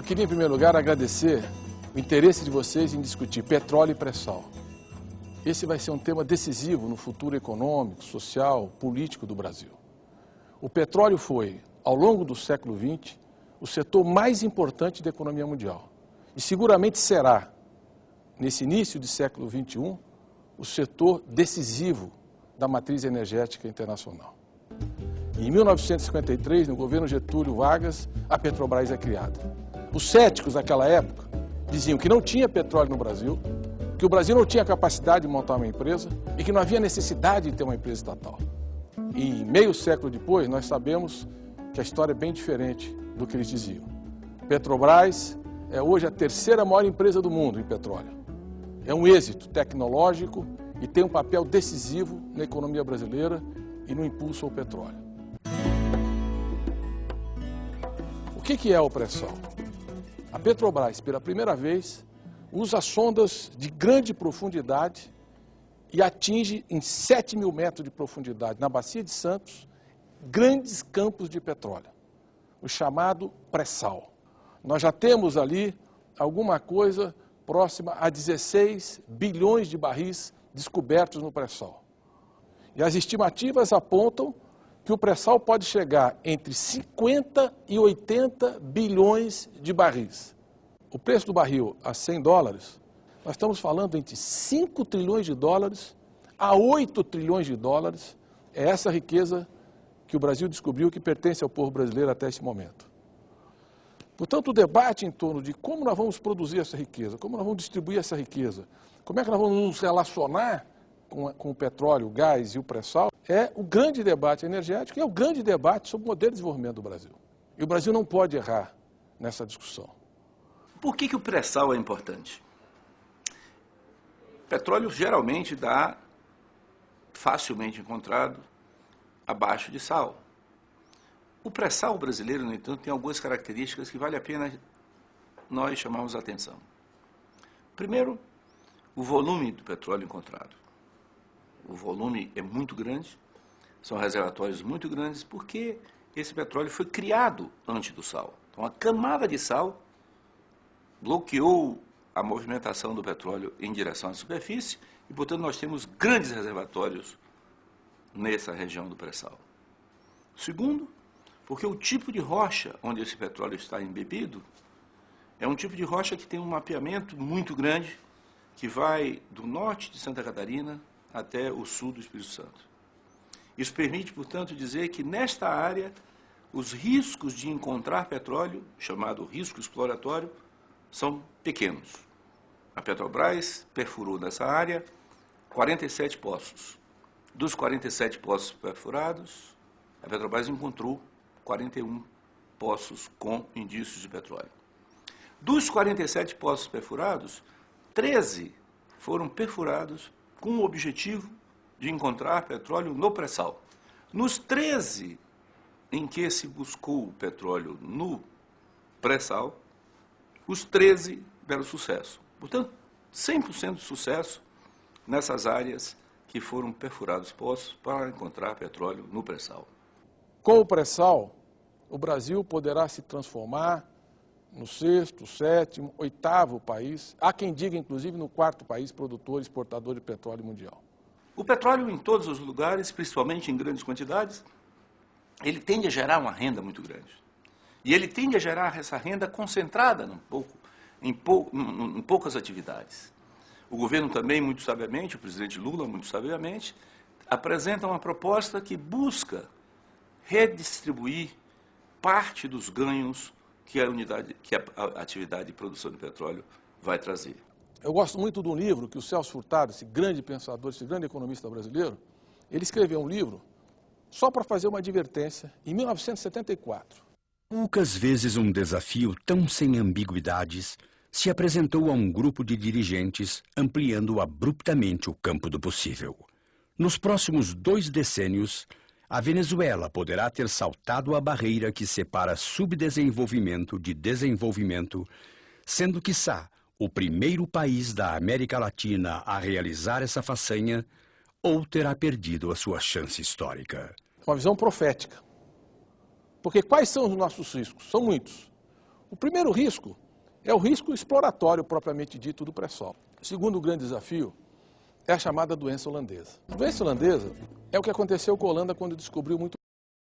queria, em primeiro lugar, agradecer o interesse de vocês em discutir petróleo e pré-sal. Esse vai ser um tema decisivo no futuro econômico, social, político do Brasil. O petróleo foi, ao longo do século XX, o setor mais importante da economia mundial. E seguramente será, nesse início do século XXI, o setor decisivo da matriz energética internacional. Em 1953, no governo Getúlio Vargas, a Petrobras é criada. Os céticos naquela época diziam que não tinha petróleo no Brasil, que o Brasil não tinha capacidade de montar uma empresa e que não havia necessidade de ter uma empresa estatal. E meio século depois, nós sabemos que a história é bem diferente do que eles diziam. Petrobras é hoje a terceira maior empresa do mundo em petróleo. É um êxito tecnológico e tem um papel decisivo na economia brasileira e no impulso ao petróleo. O que é o pré-sal? A Petrobras, pela primeira vez, usa sondas de grande profundidade e atinge em 7.000 metros de profundidade, na Bacia de Santos, grandes campos de petróleo, o chamado pré-sal. Nós já temos ali alguma coisa próxima a 16 bilhões de barris descobertos no pré-sal. E as estimativas apontam que o pré-sal pode chegar entre 50 e 80 bilhões de barris. O preço do barril a $100, nós estamos falando entre 5 trilhões de dólares a 8 trilhões de dólares. É essa riqueza que o Brasil descobriu que pertence ao povo brasileiro até esse momento. Portanto, o debate em torno de como nós vamos produzir essa riqueza, como nós vamos distribuir essa riqueza, como é que nós vamos nos relacionar com o petróleo, o gás e o pré-sal, é o grande debate energético e é o grande debate sobre o modelo de desenvolvimento do Brasil. E o Brasil não pode errar nessa discussão. Por que o pré-sal é importante? Petróleo geralmente dá facilmente encontrado abaixo de sal. O pré-sal brasileiro, no entanto, tem algumas características que vale a pena nós chamarmos a atenção. Primeiro, o volume do petróleo encontrado. O volume é muito grande, são reservatórios muito grandes, porque esse petróleo foi criado antes do sal. Então, a camada de sal bloqueou a movimentação do petróleo em direção à superfície e, portanto, nós temos grandes reservatórios nessa região do pré-sal. Segundo, porque o tipo de rocha onde esse petróleo está embebido é um tipo de rocha que tem um mapeamento muito grande, que vai do norte de Santa Catarina até o sul do Espírito Santo. Isso permite, portanto, dizer que nesta área os riscos de encontrar petróleo, chamado risco exploratório, são pequenos. A Petrobras perfurou nessa área 47 poços. Dos 47 poços perfurados, a Petrobras encontrou 41 poços com indícios de petróleo. Dos 47 poços perfurados, 13 foram perfurados com o objetivo de encontrar petróleo no pré-sal. Nos 13 em que se buscou o petróleo no pré-sal, os 13 deram sucesso. Portanto, 100% de sucesso nessas áreas que foram perfurados poços para encontrar petróleo no pré-sal. Com o pré-sal, o Brasil poderá se transformar no 6º, 7º, 8º país, há quem diga, inclusive, no 4º país produtor e exportador de petróleo mundial. O petróleo, em todos os lugares, principalmente em grandes quantidades, ele tende a gerar uma renda muito grande. E ele tende a gerar essa renda concentrada em poucas atividades. O governo também, muito sabiamente, o presidente Lula, muito sabiamente, apresenta uma proposta que busca redistribuir parte dos ganhos que a atividade de produção de petróleo vai trazer. Eu gosto muito de um livro que o Celso Furtado, esse grande pensador, esse grande economista brasileiro, ele escreveu um livro só para fazer uma advertência em 1974. Poucas vezes um desafio tão sem ambiguidades se apresentou a um grupo de dirigentes, ampliando abruptamente o campo do possível. Nos próximos 2 decênios, a Venezuela poderá ter saltado a barreira que separa subdesenvolvimento de desenvolvimento, sendo, quiçá, o primeiro país da América Latina a realizar essa façanha, ou terá perdido a sua chance histórica. Uma visão profética. Porque quais são os nossos riscos? São muitos. O primeiro risco é o risco exploratório propriamente dito do pré-sal. O segundo grande desafio é a chamada doença holandesa. A doença holandesa é o que aconteceu com a Holanda quando descobriu muito